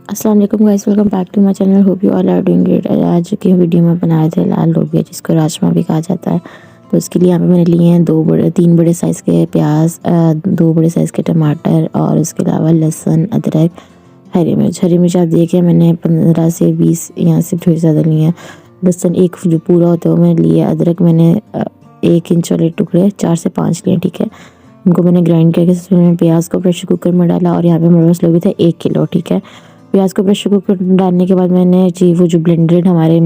अस्सलाम वालेकुम guys, welcome back to my channel. Hope you all are doing great. आज की वीडियो में बनाए थे लाल लोबिया, जिसको राजमा भी कहा जाता है। तो इसके लिए यहाँ पे मैंने लिए हैं 3 बड़े साइज़ के प्याज, 2 बड़े साइज़ के टमाटर और उसके अलावा लहसुन, अदरक, हरी मिर्च। हरी मिर्च आप देखिए मैंने 15 से 20 यहाँ से थोड़ी ज़्यादा ली है। लहसुन एक जो पूरा होता है वो मैंने लिया। अदरक मैंने 1 इंच वाले टुकड़े 4 से 5 लिए, ठीक है। उनको मैंने ग्राइंड करके मैंने प्याज को प्रेशर कुकर में डाला और यहाँ पे मेरे पास लोगी था 1 किलो, ठीक है। प्याज को प्रेशर कुकर में डालने के बाद मैंने जी वो जो ब्लेंडेड हमारे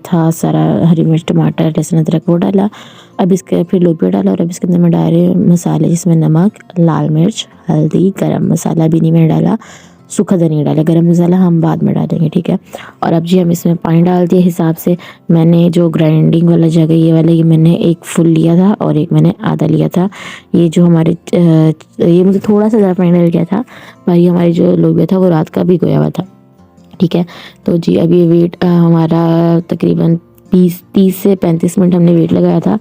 था सारा, हरी मिर्च, टमाटर, लहसुन, अदरक, वो डाला। अब इसके फिर लोबिया डाला और अब इसके अंदर मैं डाल रही हूँ मसाले, जिसमें नमक, लाल मिर्च, हल्दी, गरम मसाला भी नहीं मैंने डाला, सूखा धनिया डाला। गरम मसाला हम बाद में डालेंगे, ठीक है। और अब जी हम इसमें पानी डाल दिए हिसाब से। मैंने जो ग्राइंडिंग वाला जगह ये वाला, ये मैंने 1 फुल लिया था और 1 मैंने आधा लिया था। ये जो हमारे ये मुझे थोड़ा सा ज़्यादा पानी डल गया था, पर ये हमारी जो लोबिया था वो रात का भिगोया हुआ था, ठीक है। तो जी अब ये वेट हमारा तकरीबन 30 से 35 मिनट हमने वेट लगाया था।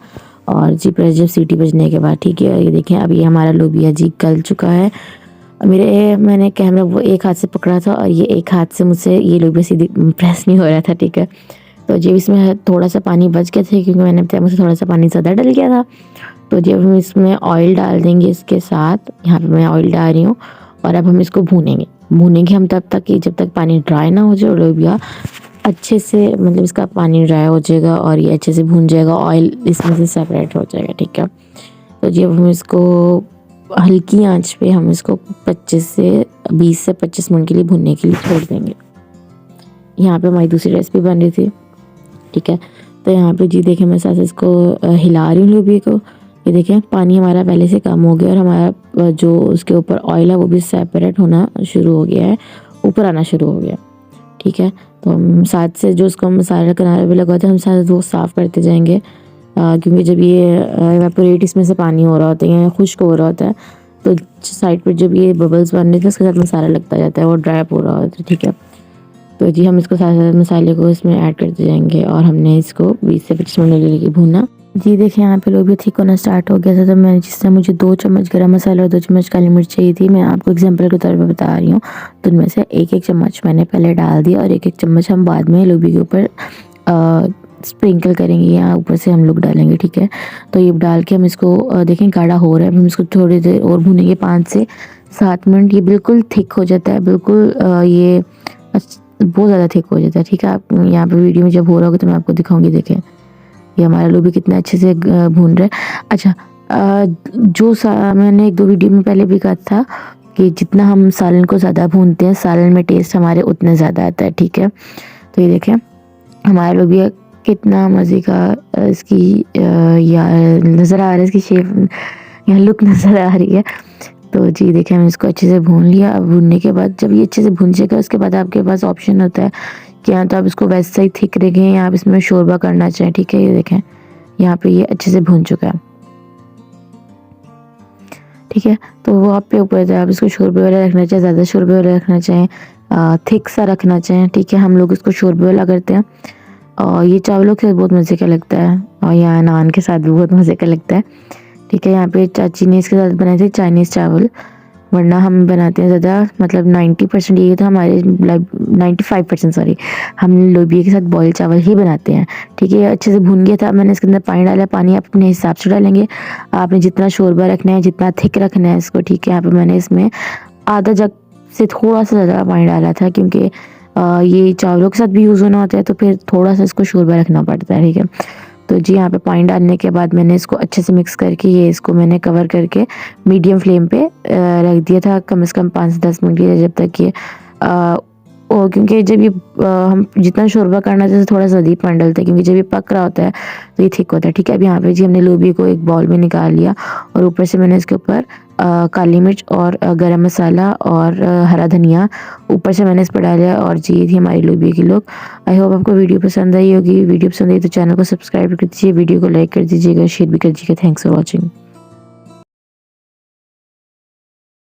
और जी प्रेस जब सीटी बजने के बाद, ठीक है, ये देखें अब ये हमारा लोबिया जी गल चुका है। मैंने कैमरा वो एक हाथ से पकड़ा था और ये एक हाथ से मुझसे ये लोबिया सीधी प्रेस नहीं हो रहा था, ठीक है। तो जब इसमें थोड़ा सा पानी बच गया था, क्योंकि मैंने बताया मुझसे थोड़ा सा पानी ज़्यादा डल गया था। तो जब हम इसमें ऑयल डाल देंगे इसके साथ, यहाँ पे मैं ऑयल डाल रही हूँ। और अब हम इसको भूनेंगे हम तब तक कि जब तक पानी ड्राई ना हो जाए और लोबिया अच्छे से, मतलब इसका पानी ड्राई हो जाएगा और ये अच्छे से भून जाएगा, ऑयल इसमें से सेपरेट हो जाएगा, ठीक है। तो जब हम इसको हल्की आंच पे हम इसको 20 से 25 मिनट के लिए भूनने के लिए छोड़ देंगे। यहाँ पे हमारी दूसरी रेसिपी बन रही थी, ठीक है। तो यहाँ पे जी देखें मैं साथ इसको हिला रही हूँ लोबिया को। ये देखें पानी हमारा पहले से कम हो गया और हमारा जो उसके ऊपर ऑयल है वो भी सेपरेट होना शुरू हो गया है, ऊपर आना शुरू हो गया, ठीक है। तो हम साथ से जो उसको हम मसाला किनारे पे लगाते हैं, हम साथ वो साफ़ करते जाएंगे, क्योंकि जब ये एवापोरेट इसमें से पानी हो रहा होता है या खुश्क हो रहा होता है, तो साइड पर जब ये बबल्स बन रहे थे उसके साथ मसाला लगता जाता है, वो ड्राई अप हो रहा होता है, ठीक है। तो जी हम इसको साथ साथ मसाले को इसमें ऐड करते जाएंगे और हमने इसको 20 से 25 मिनट के लिए भूना। जी देखिए यहाँ पे लोबिया थिक होना स्टार्ट हो गया था। तो मैंने जिस तरह मुझे 2 चम्मच गरम मसाला और 2 चम्मच काली मिर्च चाहिए थी, मैं आपको एग्जांपल के तौर पे बता रही हूँ। तो उनमें से 1-1 चम्मच मैंने पहले डाल दिया और 1-1 चम्मच हम बाद में लोबिया के ऊपर स्प्रिंकल करेंगे या ऊपर से हम लोग डालेंगे, ठीक है। तो ये डाल के हम इसको देखें गाढ़ा हो रहा है। हम इसको थोड़ी देर और भूनेंगे 5 से 7 मिनट। ये बिल्कुल थिक हो जाता है, बिल्कुल ये बहुत ज़्यादा थिक हो जाता है, ठीक है। आप यहाँ पे वीडियो में जब हो रहा होगा तो मैं आपको दिखाऊंगी। देखें ये हमारा लोबिया कितना अच्छे से भून रहा है। अच्छा, मैंने 1-2 वीडियो में पहले भी कहा था कि जितना हम सालन को ज़्यादा भूनते हैं, सालन में टेस्ट हमारे उतना ज़्यादा आता है, ठीक है। तो ये देखें हमारा लोबिया कितना मज़े का इसकी या नज़र आ रहा है, इसकी शेप या लुक नज़र आ रही है। तो जी देखिए हमने इसको अच्छे से भून लिया। अब भूनने के बाद जब ये अच्छे से भून जाएगा, उसके बाद आपके पास ऑप्शन होता है कि या तो आप इसको वैसे ही थिक रखें या आप इसमें शोरबा करना चाहें, ठीक है। ये देखें यहाँ पे ये अच्छे से भून चुका है, ठीक है। तो वो आप पे ऊपर है, आप इसको शोरबे वाला रखना चाहें, ज़्यादा शोरबे वाला रखना चाहें, थिक सा रखना चाहें, ठीक है। हम लोग इसको शोरबे वाला करते हैं और ये चावलों के साथ बहुत मज़े का लगता है और यहाँ नान के साथ भी बहुत मज़े का लगता है, ठीक है। यहाँ पे चाची ने इसके साथ बनाए थे चाइनीज़ चावल, वरना हम बनाते हैं ज़्यादा, मतलब 90% ये था हमारे, 95% सॉरी, हम लोबिया के साथ बॉयल चावल ही बनाते हैं, ठीक है। ये अच्छे से भून गया था। मैंने इसके अंदर पानी डाला। पानी आप अपने हिसाब से डालेंगे, आपने जितना शोरबा रखना है, जितना थिक रखना है इसको, ठीक है। यहाँ पे मैंने इसमें आधा जग से थोड़ा सा ज़्यादा पानी डाला था, क्योंकि ये चावलों के साथ भी यूज़ होना होता है, तो फिर थोड़ा सा इसको शोरबा रखना पड़ता है, ठीक है। तो जी यहाँ पे पानी डालने के बाद मैंने इसको अच्छे से मिक्स करके ये इसको मैंने कवर करके मीडियम फ्लेम पे रख दिया था कम से कम 5 से 10 मिनट के लिए, जब तक ये क्योंकि जब ये हम जितना शोरबा करना चाहिए थोड़ा सा अधिक पानी डालते हैं, क्योंकि जब ये पक रहा होता है तो ये थिक होता है, ठीक है। अब यहाँ पे जी हमने लोबिया को एक बाउल में निकाल लिया और ऊपर से मैंने इसके ऊपर काली मिर्च और गरम मसाला और हरा धनिया ऊपर से मैंने इस पर डाला। और जी ये थी हमारी लोबिया की लुक। आई होप आपको वीडियो पसंद आई होगी। वीडियो पसंद आई तो चैनल को सब्सक्राइब कर दीजिए, वीडियो को लाइक कर दीजिएगा, शेयर भी कर दीजिएगा। Thanks for watching.